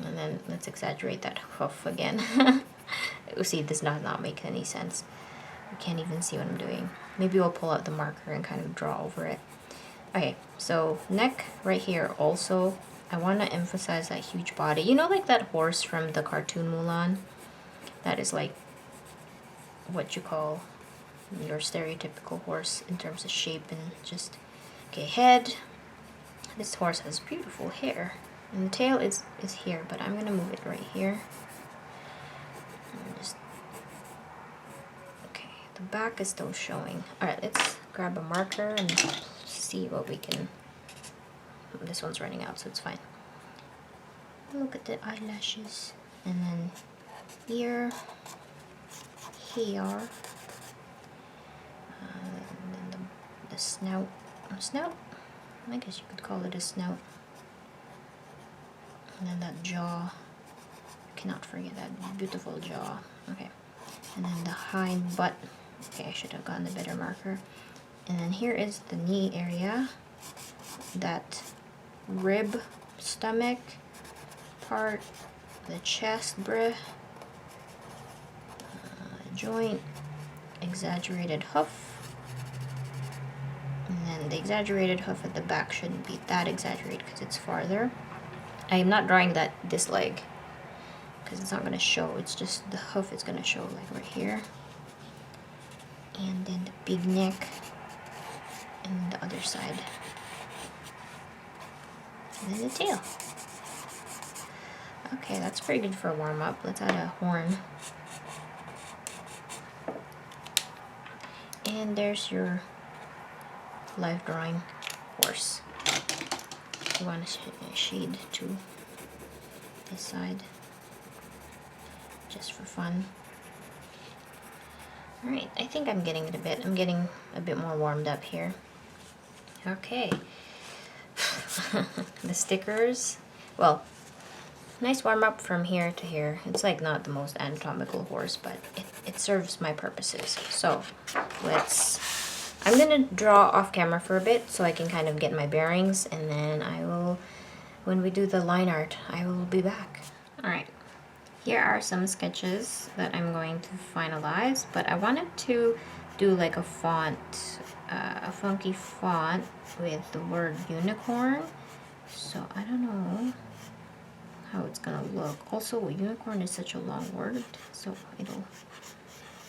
And then let's exaggerate that hoof again. See, this does not make any sense. I can't even see what I'm doing. Maybe we'll pull out the marker and kind of draw over it. Okay, so neck right here also. I want to emphasize that huge body. You know, like that horse from the cartoon Mulan? That is like what you call your stereotypical horse in terms of shape and just... Okay, head. This horse has beautiful hair. And the tail is here, but I'm going to move it right here. And just... Okay, the back is still showing. Alright, let's grab a marker and see what we can... This one's running out, so it's fine. Look at the eyelashes. And then ear, hair, and then the snout. Snout? I guess you could call it a snout. And then that jaw. I cannot forget that beautiful jaw. Okay. And then the hind butt. Okay, I should have gotten a better marker. And then here is the knee area. That rib, stomach part, the chest, joint, exaggerated hoof, and then the exaggerated hoof at the back shouldn't be that exaggerated because it's farther. I am not drawing this leg because it's not going to show. It's just the hoof is going to show, like right here, and then the big neck, and the other side, and then the tail. Okay, that's pretty good for a warm-up. Let's add a horn. And there's your live drawing horse. You want to shade to this side, just for fun. Alright, I think I'm getting it a bit. I'm getting a bit more warmed up here. Okay. The stickers. Well, nice warm up from here to here. It's like not the most anatomical horse, but it serves my purposes. So I'm gonna draw off camera for a bit so I can kind of get my bearings, and then I will, when we do the line art, I will be back. Alright, here are some sketches that I'm going to finalize, but I wanted to do like a font, a funky font with the word unicorn. So I don't know how it's gonna look. Also, unicorn is such a long word, so it'll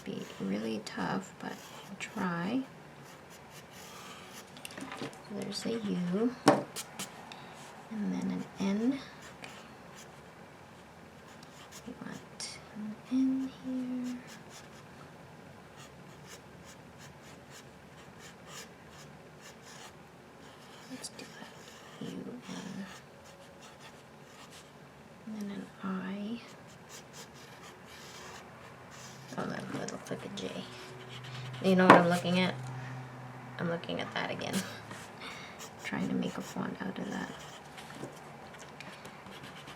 be really tough, but I'll try. So there's a U, and then an N. Okay. We want an N here. Let's do that. U, N. And then an I. Oh, that looks like a J. You know what I'm looking at? I'm looking at that again. Trying to make a font out of that.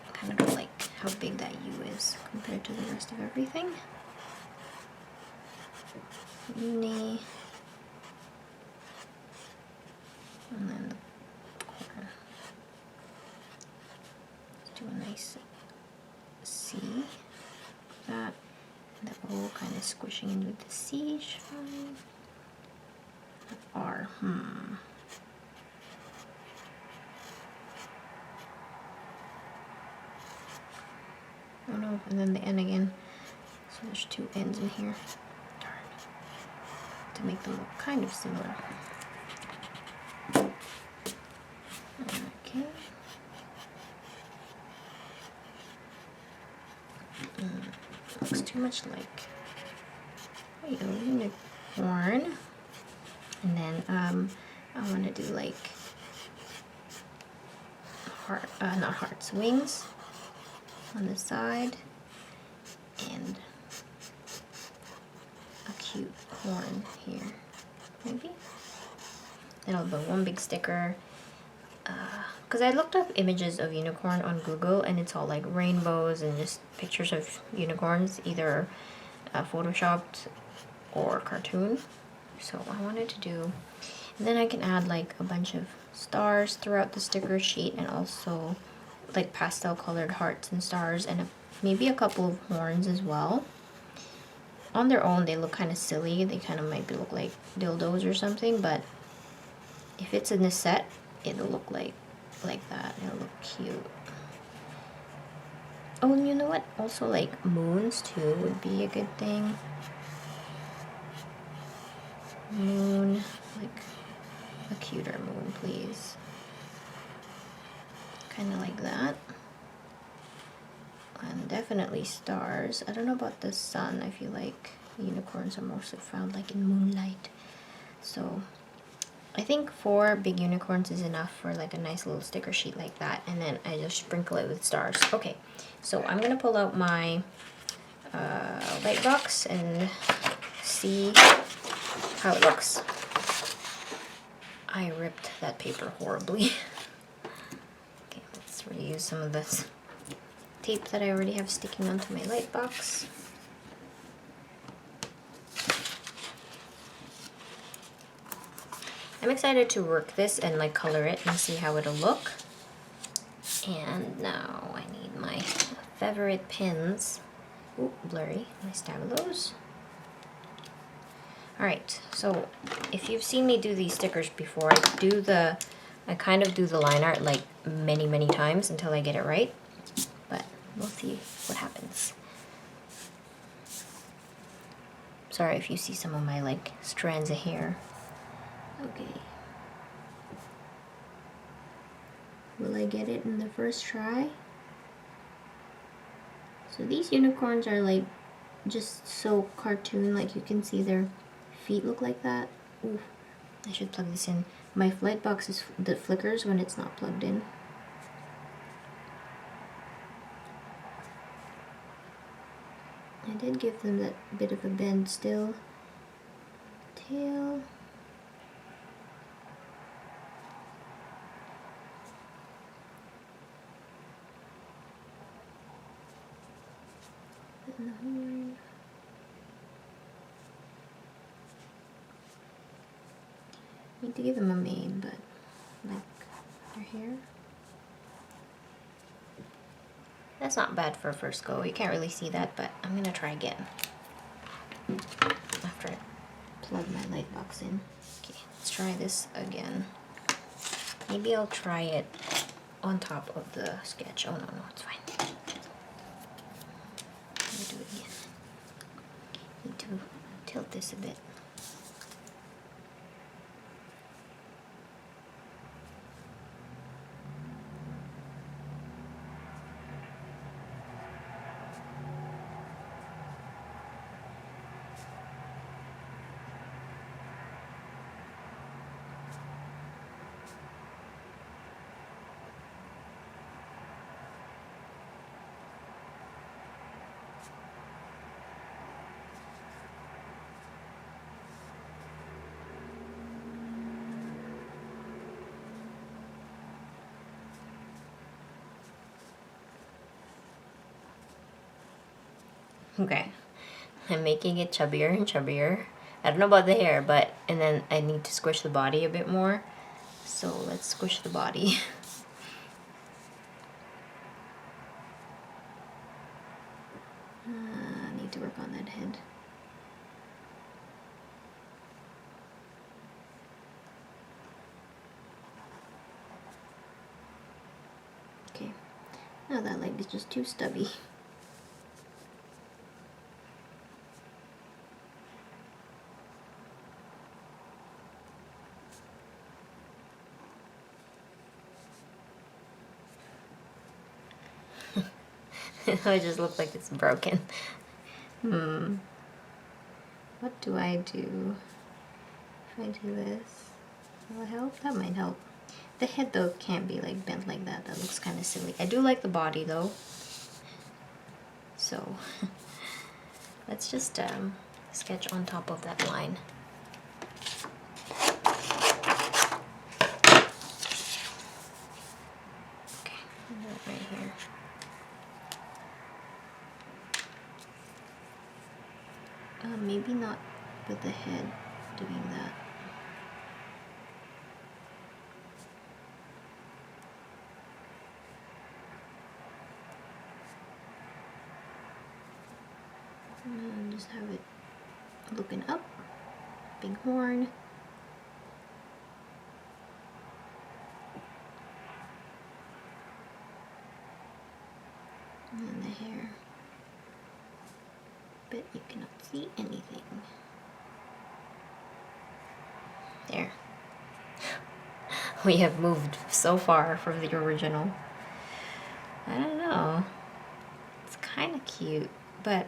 I kind of don't like how big that U is compared to the rest of everything. Uni. And then the corner. Let's do a nice C. That. The O kind of squishing in with the C. R. Oh no, and then the N again. So there's two N's in here. Darn. To make them look kind of similar. Okay. too much like, you know, unicorn. And then I want to do like heart, not hearts, wings on the side, and a cute horn here, maybe. Then I'll put one big sticker. Because I looked up images of unicorn on Google, and it's all like rainbows and just pictures of unicorns, either photoshopped or cartoon. So I wanted to do, and then I can add like a bunch of stars throughout the sticker sheet, and also like pastel colored hearts and stars, and maybe a couple of horns as well. On their own they look kind of silly, they kind of might look like dildos or something, but if it's in a set, it'll look like that. It'll look cute. Oh, and you know what? Also, like moons too would be a good thing. Moon, like a cuter moon, please. Kind of like that. And definitely stars. I don't know about the sun. I feel like unicorns are mostly found like in moonlight. So I think 4 big unicorns is enough for like a nice little sticker sheet like that, and then I just sprinkle it with stars. Okay, so I'm gonna pull out my light box and see how it looks. I ripped that paper horribly. Okay, let's reuse some of this tape that I already have sticking onto my light box. I'm excited to work this and like color it and see how it'll look. And now I need my favorite pens. Ooh, blurry. My stabilos. Alright, so if you've seen me do these stickers before, I kind of do the line art like many times until I get it right. But we'll see what happens. Sorry if you see some of my like strands of hair. Okay. Will I get it in the first try? So these unicorns are like just so cartoon, like you can see their feet look like that. Ooh, I should plug this in. My light box is that flickers when it's not plugged in. I did give them that bit of a bend still. Tail. And the horn. Need to give them a mane, but like their hair. That's not bad for a first go. You can't really see that, but I'm gonna try again after I plug my light box in. Okay, let's try this again. Maybe I'll try it on top of the sketch. Oh no, it's fine. Let me do it again. Need to tilt this a bit. Okay, I'm making it chubbier and chubbier. I don't know about the hair, but, and then I need to squish the body a bit more. So let's squish the body. I need to work on that head. Okay, now that leg is just too stubby. It just looks like it's broken. What do I do? If I do this, will it help? That might help. The head though can't be like bent like that. That looks kind of silly. I do like the body though. So let's just sketch on top of that line. Okay, right here. Maybe not with the head doing that. And just have it looking up, big horn. And the hair. But you cannot see anything. There. We have moved so far from the original. I don't know. It's kind of cute, but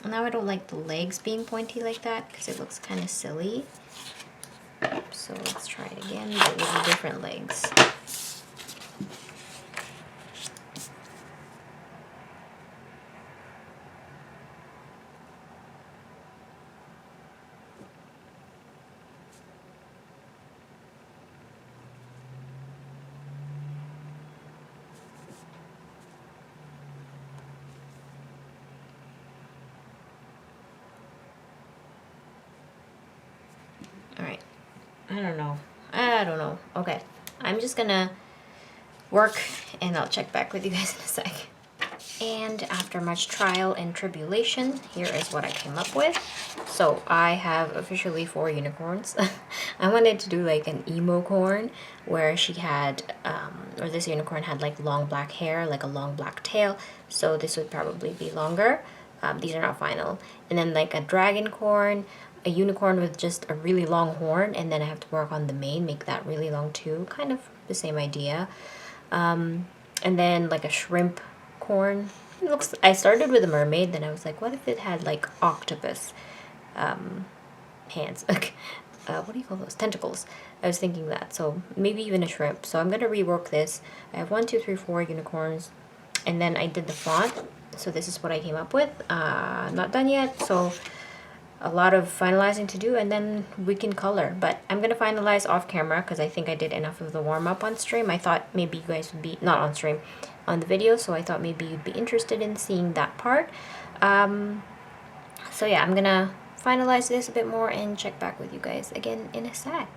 now I don't like the legs being pointy like that because it looks kind of silly. So let's try it again, but with different legs. Alright, I don't know. Okay, I'm just gonna work and I'll check back with you guys in a sec. And after much trial and tribulation, here is what I came up with. So I have officially 4 unicorns. I wanted to do like an emo corn where she had, or this unicorn had like long black hair, like a long black tail. So this would probably be longer. These are not final. And then like a dragon corn, a unicorn with just a really long horn, and then I have to work on the mane, make that really long too. Kind of the same idea. And then like a shrimp corn. It looks. I started with a mermaid, then I was like, what if it had like octopus hands? What do you call those? Tentacles. I was thinking that. So maybe even a shrimp. So I'm gonna rework this. I have 1, 2, 3, 4 unicorns, and then I did the font. So this is what I came up with. Not done yet. So a lot of finalizing to do, and then we can color. But I'm gonna finalize off camera because I think I did enough of the warm-up on stream. I thought maybe you guys would be, not on stream, on the video, so I thought maybe you'd be interested in seeing that part. So yeah, I'm gonna finalize this a bit more and check back with you guys again in a sec.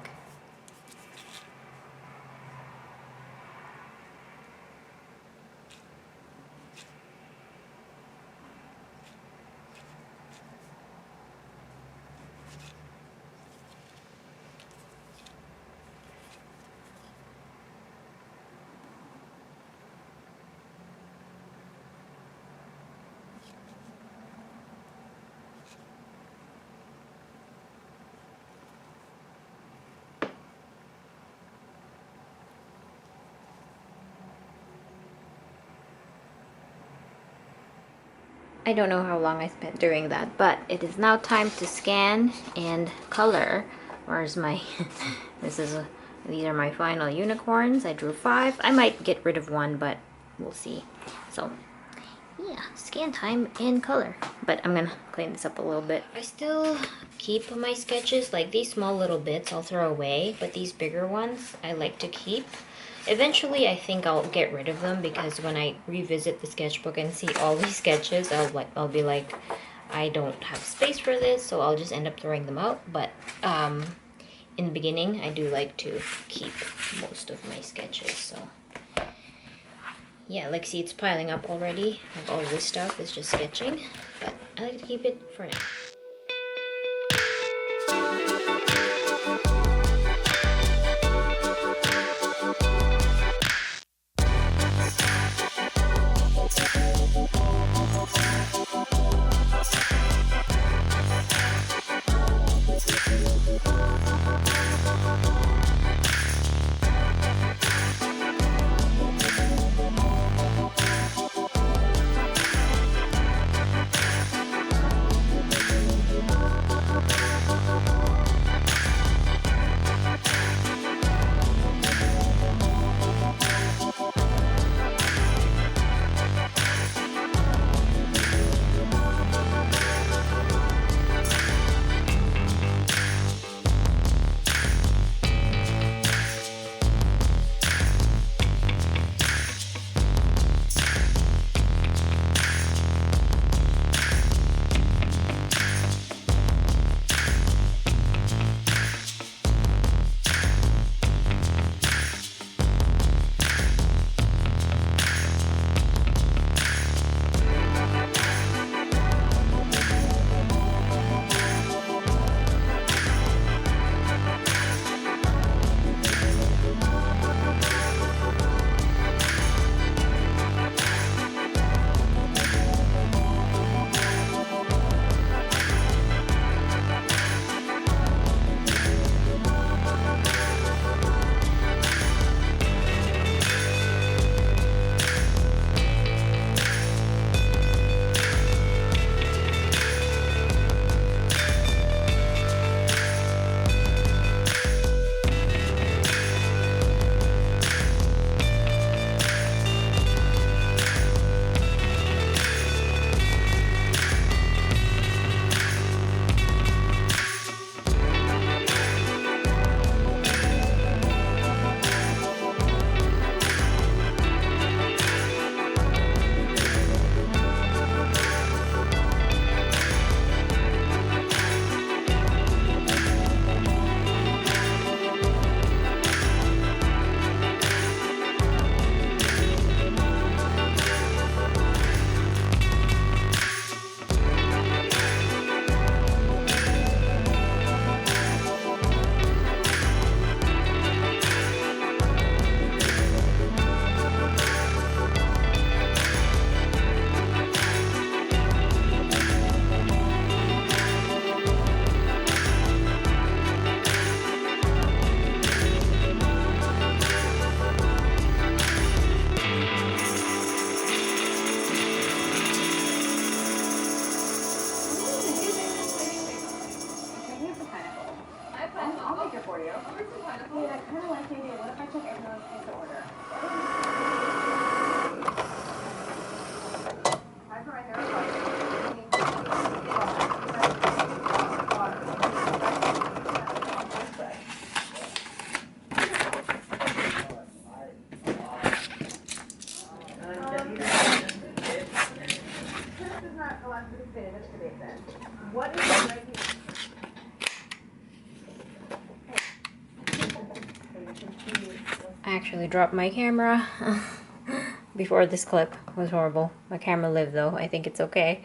I don't know how long I spent doing that, but it is now time to scan and color. Where's my these are my final unicorns. I drew 5. I might get rid of 1, but we'll see. So yeah, scan time and color. But I'm gonna clean this up a little bit. I still keep my sketches, like these small little bits I'll throw away, but these bigger ones I like to keep. Eventually, I think I'll get rid of them because when I revisit the sketchbook and see all these sketches, I'll be like, I don't have space for this, so I'll just end up throwing them out. But in the beginning, I do like to keep most of my sketches. So yeah, like see, it's piling up already. Like all this stuff is just sketching, but I like to keep it for now. I'll take it for you. I mean, I kind of like the idea. What if I took everyone's pizza order? Hi for my This is not allowed to be fitted. That's debate then. What is it right here? I actually dropped my camera before this clip. It was horrible. My camera lived though. I think it's okay.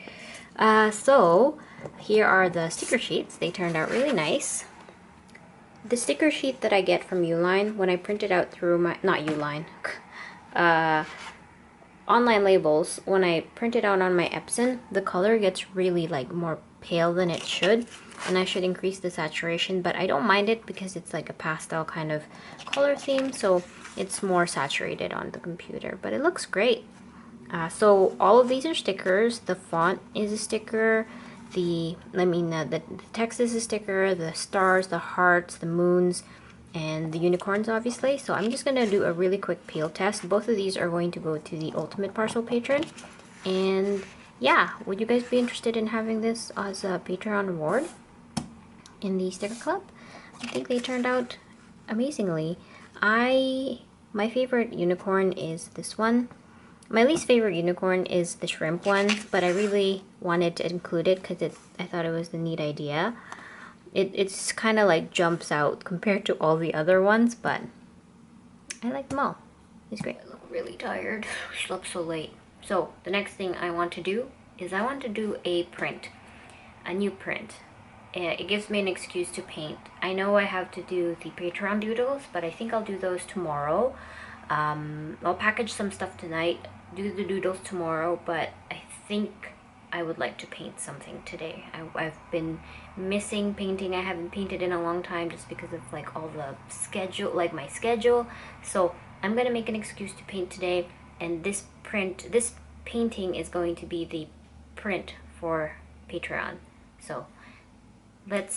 So here are the sticker sheets. They turned out really nice. The sticker sheet that I get from Uline, when I print it out through my, not Uline, online labels, when I print it out on my Epson, the color gets really like more pale than it should, and I should increase the saturation, but I don't mind it because it's like a pastel kind of color theme, so it's more saturated on the computer, but it looks great. So all of these are stickers. The font is a sticker. The text is a sticker. The stars, the hearts, the moons, and the unicorns, obviously. So I'm just gonna do a really quick peel test. Both of these are going to go to the Ultimate Parcel patron. And yeah, would you guys be interested in having this as a Patreon reward in the sticker club? I think they turned out amazingly. My favorite unicorn is this one. My least favorite unicorn is the shrimp one, but I really wanted to include it because I thought it was a neat idea. It's kind of like jumps out compared to all the other ones, but I like them all. It's great. I look really tired. I slept so late. So the next thing I want to do is I want to do a print, a new print. It gives me an excuse to paint. I know I have to do the Patreon doodles, but I think I'll do those tomorrow. I'll package some stuff tonight, do the doodles tomorrow, but I think I would like to paint something today. I've been missing painting. I haven't painted in a long time just because of like all the schedule, like my schedule. So I'm gonna make an excuse to paint today, and this painting is going to be the print for Patreon. So let's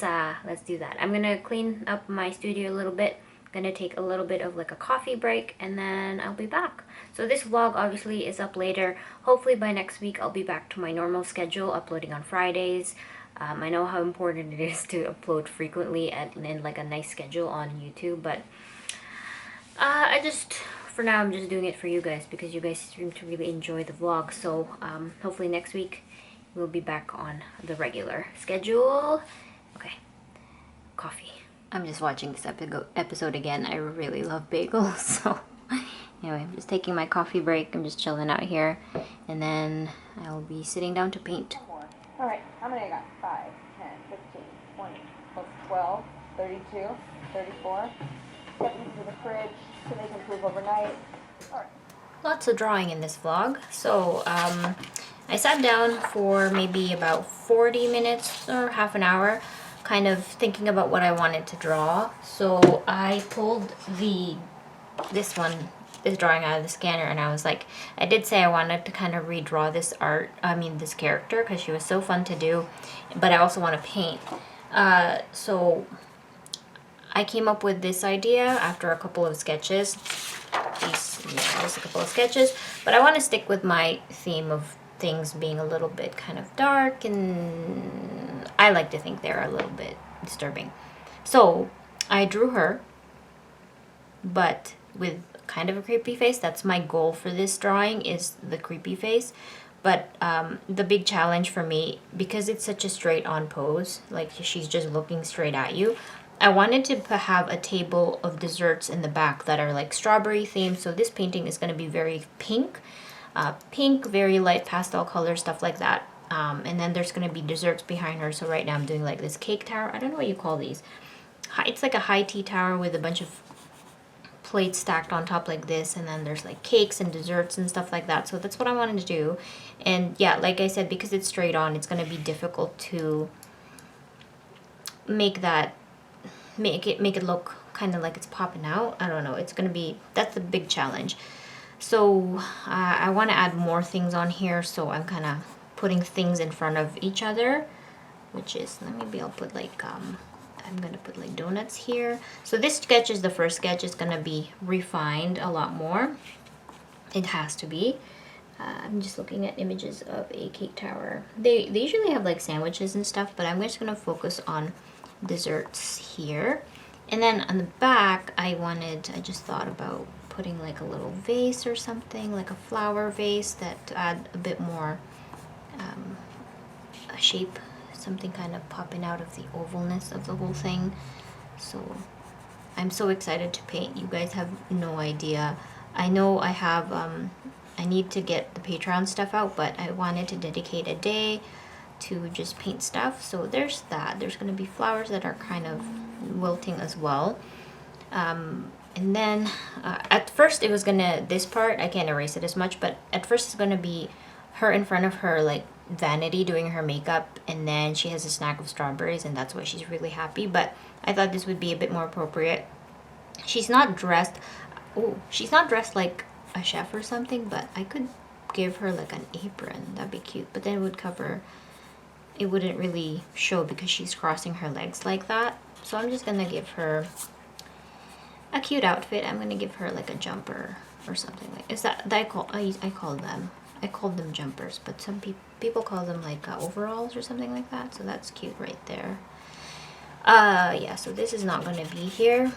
do that. I'm gonna clean up my studio a little bit. Gonna take a little bit of like a coffee break, and then I'll be back. So this vlog obviously is up later. Hopefully by next week I'll be back to my normal schedule, uploading on Fridays. I know how important it is to upload frequently and in like a nice schedule on YouTube, but for now I'm just doing it for you guys because you guys seem to really enjoy the vlog. So hopefully next week we'll be back on the regular schedule. Okay, coffee. I'm just watching this episode again. I really love bagels, so anyway, I'm just taking my coffee break. I'm just chilling out here, and then I'll be sitting down to paint. All right, how many I got? 5, 10, 15, 20, plus 12, 32, 34. Get these to the fridge so they can prove overnight. All right. Lots of drawing in this vlog. So I sat down for maybe about 40 minutes or half an hour, kind of thinking about what I wanted to draw. So I pulled this drawing out of the scanner, and I was like, I did say I wanted to kind of redraw this character because she was so fun to do, but I also want to paint. So I came up with this idea after a couple of sketches. Just a couple of sketches, but I want to stick with my theme of things being a little bit kind of dark, and I like to think they're a little bit disturbing. So I drew her, but with kind of a creepy face. That's my goal for this drawing, is the creepy face. But the big challenge for me, because it's such a straight on pose, like she's just looking straight at you, I wanted to have a table of desserts in the back that are like strawberry themed. So this painting is going to be very pink, very light pastel color, stuff like that. And then there's going to be desserts behind her. So right now I'm doing like this cake tower. I don't know what you call these. It's like a high tea tower with a bunch of plates stacked on top like this, and then there's like cakes and desserts and stuff like that. So that's what I wanted to do. And yeah, like I said, because it's straight on, it's going to be difficult to make it look kind of like it's popping out. I don't know, that's the big challenge. So I want to add more things on here, so I'm kind of putting things in front of each other, which is, maybe I'll put like a I'm gonna put like donuts here. So this sketch is the first sketch. It's gonna be refined a lot more. It has to be. I'm just looking at images of a cake tower. They usually have like sandwiches and stuff, but I'm just gonna focus on desserts here. And then on the back, I just thought about putting like a little vase or something, like a flower vase that to add a bit more a shape, something kind of popping out of the ovalness of the whole thing. So I'm so excited to paint. You guys have no idea. I know I have I need to get the Patreon stuff out, but I wanted to dedicate a day to just paint stuff. So there's that. There's going to be flowers that are kind of wilting as well. And then at first it was gonna, this part, I can't erase it as much, but at first it's gonna be her in front of her like vanity doing her makeup, and then she has a snack of strawberries and that's why she's really happy. But I thought this would be a bit more appropriate. She's not dressed, she's not dressed like a chef or something, but I could give her like an apron. That'd be cute, but then it would cover, it wouldn't really show because she's crossing her legs like that. So I'm just gonna give her a cute outfit. I'm gonna give her like a jumper or something like, is that I call them jumpers, but some people call them like overalls or something like that. So that's cute right there. Yeah, so this is not gonna be here.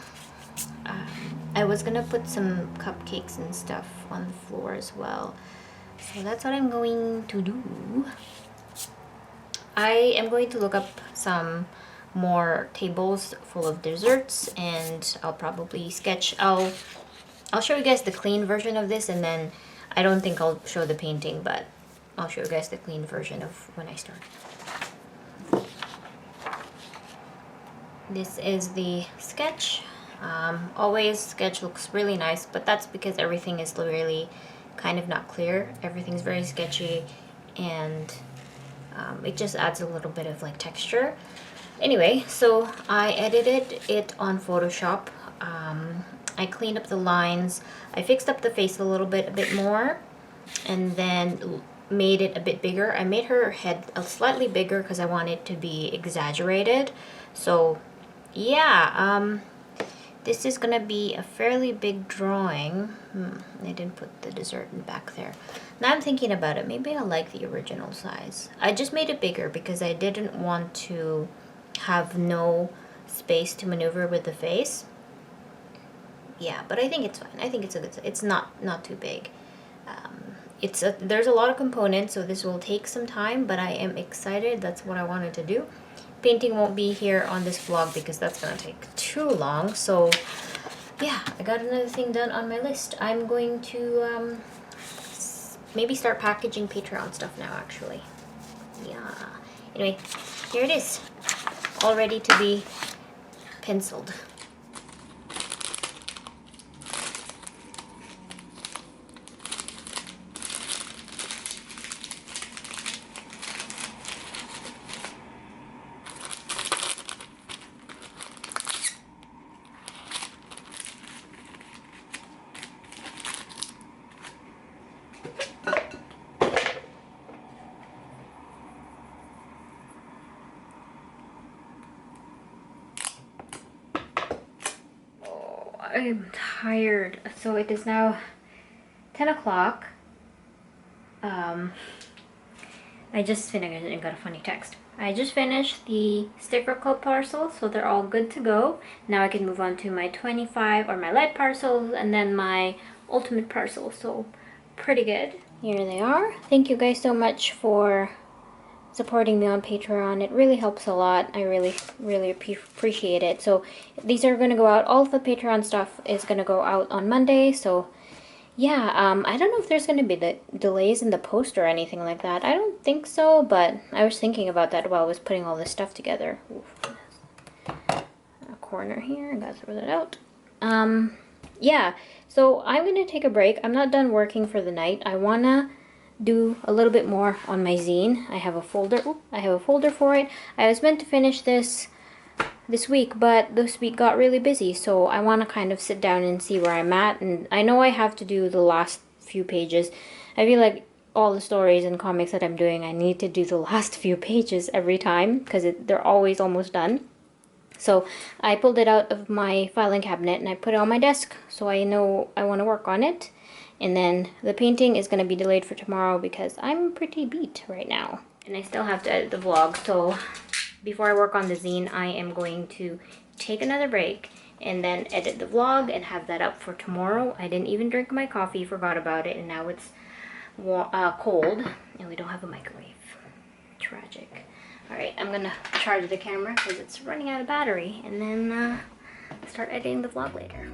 I was gonna put some cupcakes and stuff on the floor as well. So that's what I'm going to do. I am going to look up some more tables full of desserts, and I'll probably sketch. I'll show you guys the clean version of this, and then I don't think I'll show the painting, but I'll show you guys the clean version of when I start. This is the sketch. Always sketch looks really nice, but that's because everything is really kind of not clear. Everything's very sketchy, and it just adds a little bit of like texture. Anyway, so I edited it on Photoshop. I cleaned up the lines. I fixed up the face a bit more, and then made it a bit bigger. I made her head slightly bigger because I want it to be exaggerated. So yeah, this is gonna be a fairly big drawing. I didn't put the dessert in back there. Now I'm thinking about it. Maybe I like the original size. I just made it bigger because I didn't want to have no space to maneuver with the face. Yeah, but I think it's fine. I think it's a good size. It's not too big. There's a lot of components, so this will take some time, but I am excited. That's what I wanted to do. Painting won't be here on this vlog because that's gonna take too long. So yeah, I got another thing done on my list. I'm going to maybe start packaging Patreon stuff now, actually. Yeah. Anyway, here it is, all ready to be penciled. I'm tired. So it is now 10 o'clock. I just finished, I got a funny text. I just finished the sticker club parcels, so they're all good to go. Now I can move on to my 25 or my light parcels and then my ultimate parcel. So pretty good. Here they are. Thank you guys so much for supporting me on Patreon. It really helps a lot. I really appreciate it. So these are going to go out. All of the Patreon stuff is going to go out on Monday. So yeah, I don't know if there's going to be the delays in the post or anything like that. I don't think so, but I was thinking about that while I was putting all this stuff together. Oof. A corner here, I gotta throw that out. Yeah, so I'm going to take a break. I'm not done working for the night. I want to do a little bit more on my zine. I have a folder. I have a folder for it. I was meant to finish this week, but this week got really busy, so I want to kind of sit down and see where I'm at. And I know I have to do the last few pages. I feel like all the stories and comics that I'm doing, I need to do the last few pages every time because they're always almost done. So I pulled it out of my filing cabinet and I put it on my desk so I know I want to work on it. And then the painting is going to be delayed for tomorrow because I'm pretty beat right now. And I still have to edit the vlog, so before I work on the zine, I am going to take another break and then edit the vlog and have that up for tomorrow. I didn't even drink my coffee, forgot about it, and now it's cold and we don't have a microwave. Tragic. Alright, I'm gonna charge the camera because it's running out of battery and then start editing the vlog later.